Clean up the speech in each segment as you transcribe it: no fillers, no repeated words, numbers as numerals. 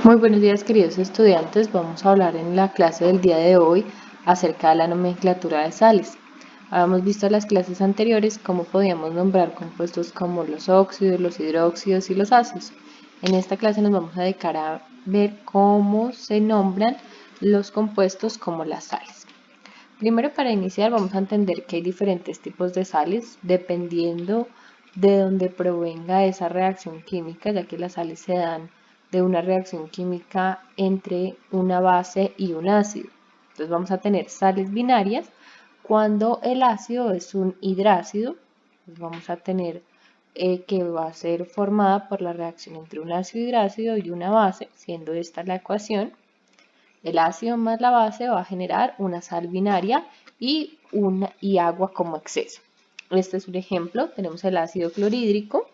Muy buenos días, queridos estudiantes. Vamos a hablar en la clase del día de hoy acerca de la nomenclatura de sales. Habíamos visto en las clases anteriores cómo podíamos nombrar compuestos como los óxidos, los hidróxidos y los ácidos. En esta clase nos vamos a dedicar a ver cómo se nombran los compuestos como las sales. Primero, para iniciar, vamos a entender que hay diferentes tipos de sales dependiendo de dónde provenga esa reacción química, ya que las sales se dan de una reacción química entre una base y un ácido. Entonces vamos a tener sales binarias cuando el ácido es un hidrácido. Pues vamos a tener que va a ser formada por la reacción entre un ácido hidrácido y una base, siendo esta la ecuación. El ácido más la base va a generar una sal binaria y agua como exceso. Este es un ejemplo. Tenemos el ácido clorhídrico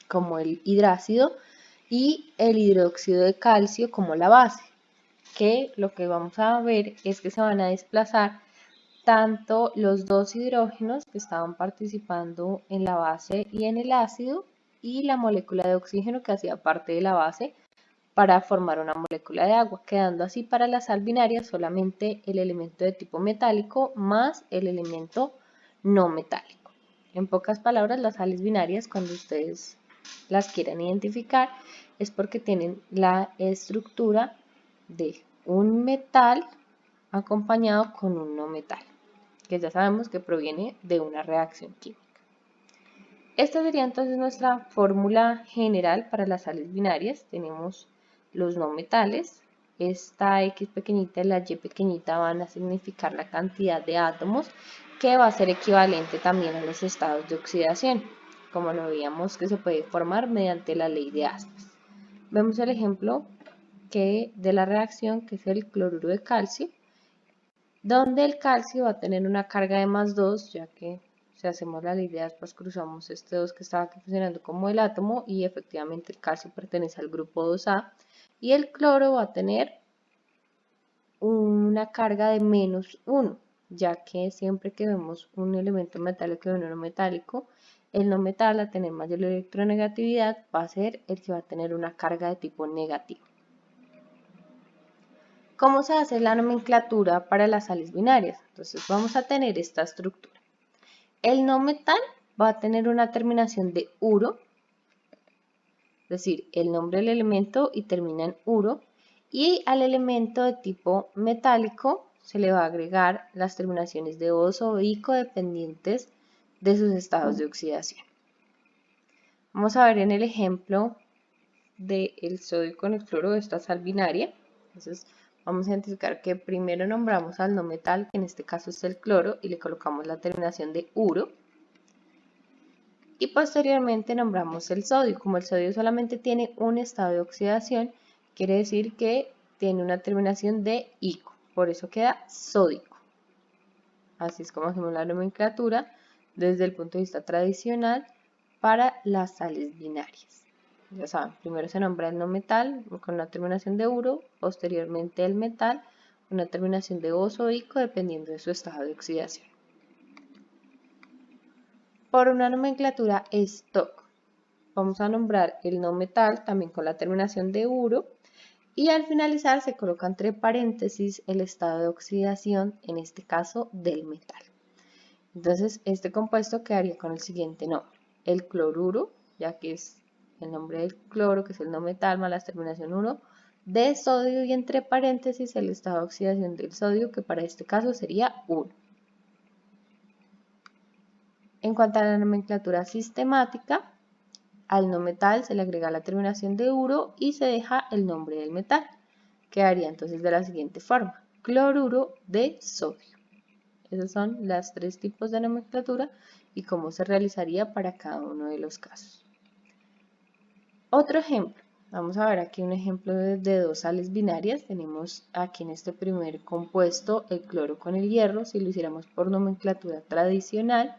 como el hidrácido y el hidróxido de calcio como la base, que lo que vamos a ver es que se van a desplazar tanto los dos hidrógenos que estaban participando en la base y en el ácido y la molécula de oxígeno que hacía parte de la base para formar una molécula de agua, quedando así para la sal binaria solamente el elemento de tipo metálico más el elemento no metálico. En pocas palabras, las sales binarias, cuando ustedes las quieran identificar, es porque tienen la estructura de un metal acompañado con un no metal, que ya sabemos que proviene de una reacción química. Esta sería entonces nuestra fórmula general para las sales binarias. Tenemos los no metales. Esta X pequeñita y la Y pequeñita van a significar la cantidad de átomos, que va a ser equivalente también a los estados de oxidación, como lo veíamos que se puede formar mediante la ley de Aspas. Vemos el ejemplo de la reacción, que es el cloruro de calcio, donde el calcio va a tener una carga de +2, ya que si hacemos la ley de Aspas cruzamos este 2 que estaba aquí funcionando como el átomo y efectivamente el calcio pertenece al grupo 2A, y el cloro va a tener una carga de -1, ya que siempre que vemos un elemento metálico y uno no metálico, el no metal a tener mayor electronegatividad va a ser el que va a tener una carga de tipo negativo. ¿Cómo se hace la nomenclatura para las sales binarias? Entonces vamos a tener esta estructura. El no metal va a tener una terminación de uro, es decir, el nombre del elemento y termina en uro, y al elemento de tipo metálico se le va a agregar las terminaciones de oso o ico dependientes de sus estados de oxidación. Vamos a ver en el ejemplo del sodio con el cloro de esta sal binaria. Entonces vamos a identificar que primero nombramos al no metal, que en este caso es el cloro, y le colocamos la terminación de uro. Y posteriormente nombramos el sodio. Como el sodio solamente tiene un estado de oxidación, quiere decir que tiene una terminación de ico, por eso queda sódico. Así es como hacemos la nomenclatura desde el punto de vista tradicional para las sales binarias. Ya saben, primero se nombra el no metal con una terminación de uro, posteriormente el metal con una terminación de oso o ico dependiendo de su estado de oxidación. Por una nomenclatura stock, vamos a nombrar el no metal también con la terminación de uro y al finalizar se coloca entre paréntesis el estado de oxidación, en este caso del metal. Entonces este compuesto quedaría con el siguiente nombre: el cloruro, ya que es el nombre del cloro, que es el no metal, más la terminación 1, de sodio, y entre paréntesis el estado de oxidación del sodio, que para este caso sería 1. En cuanto a la nomenclatura sistemática, al no metal se le agrega la terminación de uro y se deja el nombre del metal. Quedaría entonces de la siguiente forma: cloruro de sodio. Esos son los tres tipos de nomenclatura y cómo se realizaría para cada uno de los casos. Otro ejemplo. Vamos a ver aquí un ejemplo de dos sales binarias. Tenemos aquí en este primer compuesto el cloro con el hierro. Si lo hiciéramos por nomenclatura tradicional,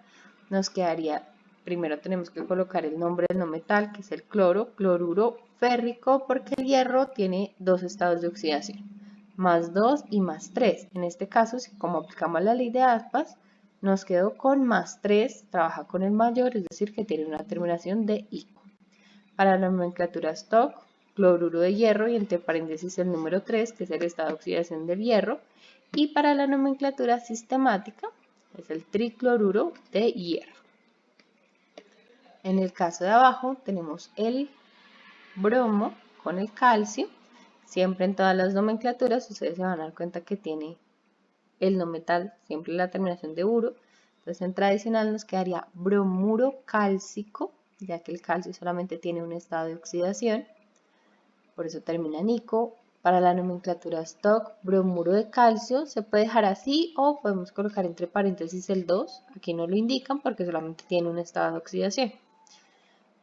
nos quedaría, primero tenemos que colocar el nombre del no metal, que es el cloro, cloruro férrico, porque el hierro tiene dos estados de oxidación, +2 y +3. En este caso, como aplicamos la ley de Aspas, nos quedó con +3, trabaja con el mayor, es decir, que tiene una terminación de ico. Para la nomenclatura stock, cloruro de hierro y entre paréntesis el número 3, que es el estado de oxidación del hierro. Y para la nomenclatura sistemática es el tricloruro de hierro. En el caso de abajo tenemos el bromo con el calcio. Siempre en todas las nomenclaturas ustedes se van a dar cuenta que tiene el no metal, siempre la terminación de uro. Entonces en tradicional nos quedaría bromuro cálcico, ya que el calcio solamente tiene un estado de oxidación, por eso termina en ico. Para la nomenclatura stock, bromuro de calcio se puede dejar así o podemos colocar entre paréntesis el 2, aquí no lo indican porque solamente tiene un estado de oxidación.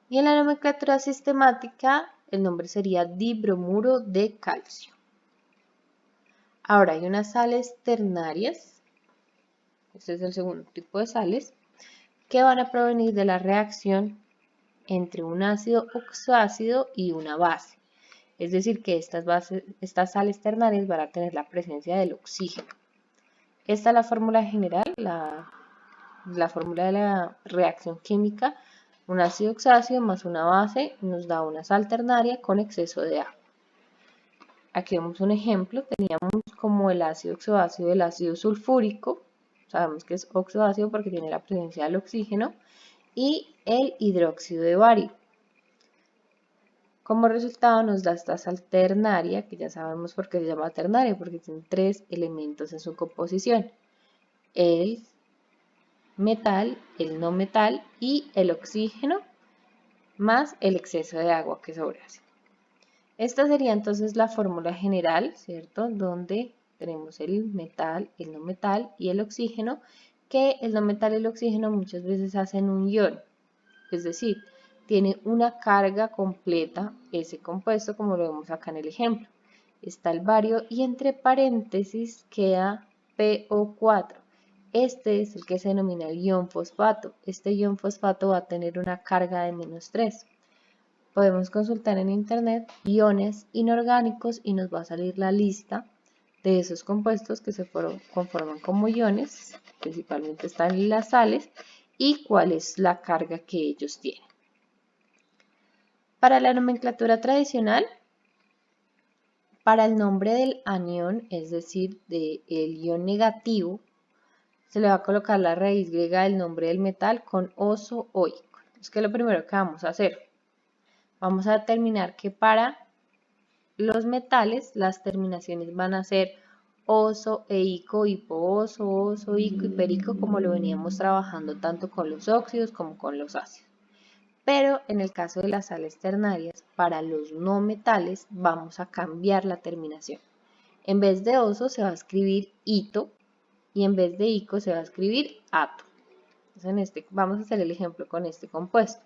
Y en la nomenclatura sistemática el nombre sería dibromuro de calcio. Ahora hay unas sales ternarias, este es el segundo tipo de sales, que van a provenir de la reacción entre un ácido oxoácido y una base. Es decir, que estas sales ternarias van a tener la presencia del oxígeno. Esta es la fórmula general, la fórmula de la reacción química. Un ácido oxácido más una base nos da una sal ternaria con exceso de agua. Aquí vemos un ejemplo, teníamos como el ácido oxoácido del ácido sulfúrico, sabemos que es oxoácido porque tiene la presencia del oxígeno, y el hidróxido de bario. Como resultado nos da esta sal ternaria, que ya sabemos por qué se llama ternaria, porque tiene 3 elementos en su composición: el metal, el no metal y el oxígeno, más el exceso de agua que sobrehace. Esta sería entonces la fórmula general, ¿cierto? Donde tenemos el metal, el no metal y el oxígeno, que el no metal y el oxígeno muchas veces hacen un ion, es decir, tiene una carga completa ese compuesto, como lo vemos acá en el ejemplo. Está el bario y entre paréntesis queda PO4. Este es el que se denomina el ion fosfato. Este ion fosfato va a tener una carga de -3. Podemos consultar en internet iones inorgánicos y nos va a salir la lista de esos compuestos que se conforman como iones, principalmente están las sales, y cuál es la carga que ellos tienen. Para la nomenclatura tradicional, para el nombre del anión, es decir, del ion negativo, se le va a colocar la raíz griega del nombre del metal con oso o ico. Es que lo primero que vamos a hacer, vamos a determinar que para los metales las terminaciones van a ser oso e ico, hipooso, oso, ico, hiperico, como lo veníamos trabajando tanto con los óxidos como con los ácidos. Pero en el caso de las sales ternarias, para los no metales vamos a cambiar la terminación. En vez de oso se va a escribir ito y en vez de ico se va a escribir ato. Entonces vamos a hacer el ejemplo con este compuesto.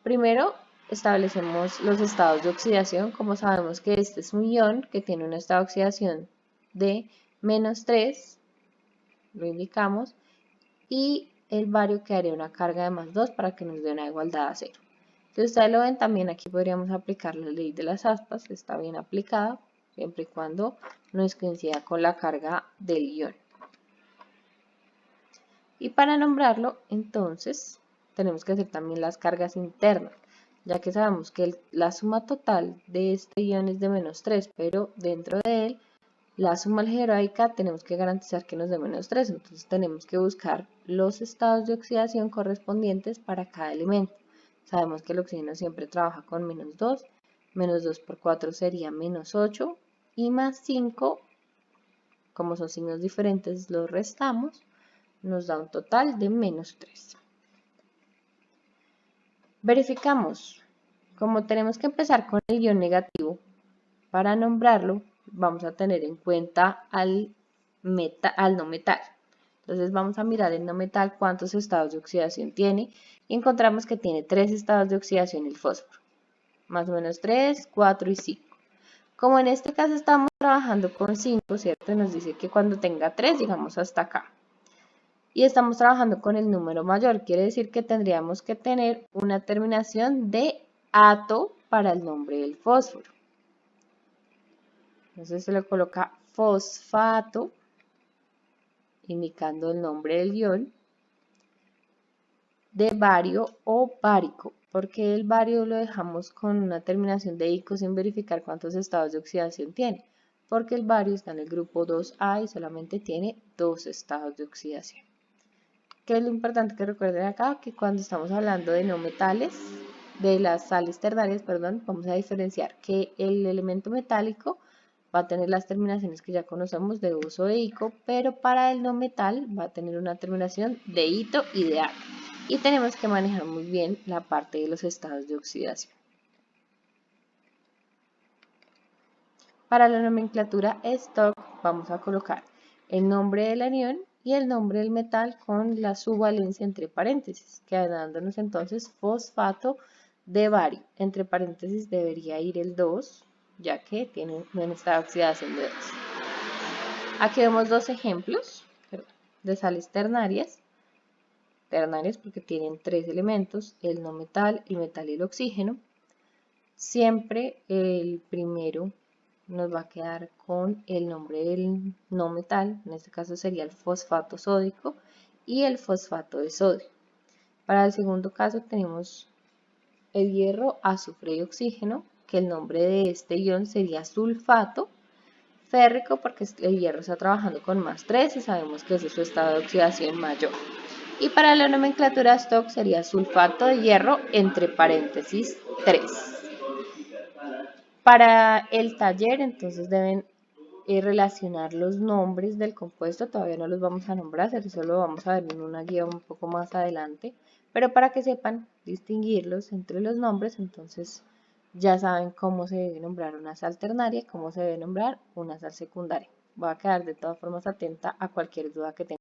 Primero establecemos los estados de oxidación. Como sabemos que este es un ion que tiene un estado de oxidación de -3, lo indicamos, y el bario quedaría una carga de +2 para que nos dé una igualdad a 0. Si ustedes lo ven, también aquí podríamos aplicar la ley de las aspas, está bien aplicada, siempre y cuando no coincida con la carga del ion. Y para nombrarlo, entonces, tenemos que hacer también las cargas internas, ya que sabemos que la suma total de este ion es de -3, pero dentro de él la suma algebraica tenemos que garantizar que nos dé -3, entonces tenemos que buscar los estados de oxidación correspondientes para cada elemento. Sabemos que el oxígeno siempre trabaja con -2, -2 por 4 sería -8 y +5, como son signos diferentes, los restamos, nos da un total de -3. Verificamos, como tenemos que empezar con el ion negativo, para nombrarlo vamos a tener en cuenta al no metal. Entonces vamos a mirar el no metal cuántos estados de oxidación tiene y encontramos que tiene 3 estados de oxidación el fósforo. Más o menos 3, 4 y 5. Como en este caso estamos trabajando con 5, ¿cierto? Nos dice que cuando tenga 3 llegamos hasta acá. Y estamos trabajando con el número mayor, quiere decir que tendríamos que tener una terminación de ato para el nombre del fósforo. Entonces se le coloca fosfato, indicando el nombre del ion, de bario o bárico. porque el bario lo dejamos con una terminación de ico sin verificar cuántos estados de oxidación tiene, porque el bario está en el grupo 2A y solamente tiene 2 estados de oxidación. ¿Qué es lo importante que recuerden acá? Que cuando estamos hablando de no metales, de las sales ternarias, perdón, vamos a diferenciar que el elemento metálico va a tener las terminaciones que ya conocemos de uso de ico, pero para el no metal va a tener una terminación de ito y de ato. Y tenemos que manejar muy bien la parte de los estados de oxidación. Para la nomenclatura stock vamos a colocar el nombre del anión y el nombre del metal con la subvalencia entre paréntesis, quedándonos entonces fosfato de bario. Entre paréntesis debería ir el 2, ya que tiene un estado de oxidación de 2. Aquí vemos dos ejemplos de sales ternarias porque tienen 3 elementos, el no metal, el metal y el oxígeno. Siempre el primero nos va a quedar con el nombre del no metal, en este caso sería el fosfato sódico y el fosfato de sodio. Para el segundo caso tenemos el hierro, azufre y oxígeno, que el nombre de este ion sería sulfato férrico porque el hierro está trabajando con más 3 y sabemos que ese es su estado de oxidación mayor. Y para la nomenclatura stock sería sulfato de hierro entre paréntesis 3. Para el taller entonces deben relacionar los nombres del compuesto, todavía no los vamos a nombrar, eso lo vamos a ver en una guía un poco más adelante, pero para que sepan distinguirlos entre los nombres, entonces ya saben cómo se debe nombrar una sal ternaria, cómo se debe nombrar una sal secundaria. Voy a quedar de todas formas atenta a cualquier duda que tengan.